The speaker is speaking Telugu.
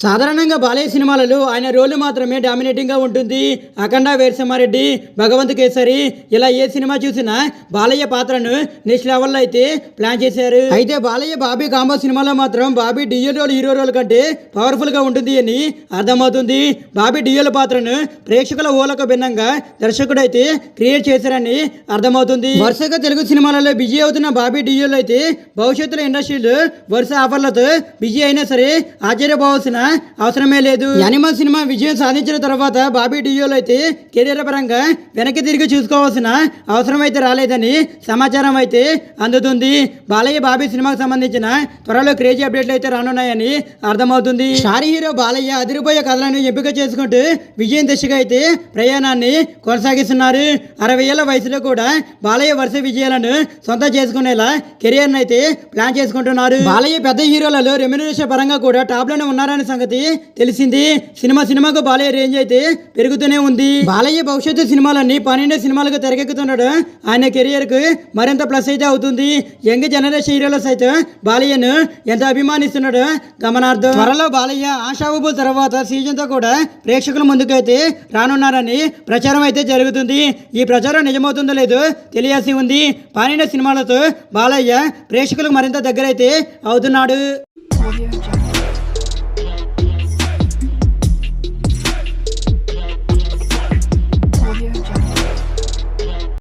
సాధారణంగా బాలయ్య సినిమాలలో ఆయన రోల్ మాత్రమే డామినేటింగ్గా ఉంటుంది. అఖండ, వీరసింహారెడ్డి, భగవంత్ కేసరి ఇలా ఏ సినిమా చూసినా బాలయ్య పాత్రను నెక్స్ట్ లెవెల్లో అయితే ప్లాన్ చేశారు. అయితే బాలయ్య బాబీ కాంబో సినిమాలో మాత్రం Bobby Deol role hero role కంటే పవర్ఫుల్గా ఉంటుంది అని అర్థమవుతుంది. బాబీ డిఎల్ పాత్రను ప్రేక్షకుల ఊహలకు భిన్నంగా దర్శకుడు అయితే క్రియేట్ చేశారని అర్థమవుతుంది. వరుసగా తెలుగు సినిమాలలో బిజీ అవుతున్న బాబీ డిఎల్ అయితే భవిష్యత్తులో ఇండస్ట్రీలో వరుస ఆఫర్లతో బిజీ అయినా సరే ఆశ్చర్యపోవాల్సిన అవసరమే లేదు. యానిమల్ సినిమా విజయం సాధించిన తర్వాత బాబీ డియోల్ అయితే కెరీర్ పరంగా వెనక్కి తిరిగి చూసుకోవాల్సిన అవసరం అయితే రాలేదని సమాచారం అయితే అందుతుంది. బాలయ్య బాబీ సినిమాకు సంబంధించిన త్వరలో క్రేజీ అప్డేట్లు అయితే రానున్నాయని అర్థమవుతుంది. స్టార్ హీరో బాలయ్య అదిరిపోయే కథలను ఎంపిక చేసుకుంటూ విజయం దిశగా అయితే ప్రయాణాన్ని కొనసాగిస్తున్నారు. 60 ఏళ్ల వయసులో కూడా బాలయ్య వరుస విజయాలను సొంతం చేసుకునేలా కెరియర్ అయితే ప్లాన్ చేసుకుంటున్నారు. బాలయ్య పెద్ద హీరోలలో రెమ్యునరేషన్ పరంగా కూడా టాప్ లోనే ఉన్నారని సంగతి తెలిసింది. సినిమాకు బాలయ్య రేంజ్ అయితే పెరుగుతూనే ఉంది. బాలయ్య భవిష్యత్తు సినిమాలన్నీ 12 సినిమాలకు తెరకెక్కుతుండడం ఆయన కెరియర్ కు మరింత ప్లస్ అయితే అవుతుంది. యంగ్ జనరేషన్ హీరోలు సైతం బాలయ్యను ఎంత అభిమానిస్తున్నాడో గమనార్థం. త్వరలో బాలయ్య ఆశాబుల్ తర్వాత సీజన్ తో కూడా ప్రేక్షకుల ముందుకైతే రానున్నారని ప్రచారం అయితే జరుగుతుంది. ఈ ప్రచారం నిజమవుతుందో లేదో తెలియాల్సి ఉంది. 12 సినిమాలతో బాలయ్య ప్రేక్షకులకు మరింత దగ్గర అయితే అవుతున్నాడు.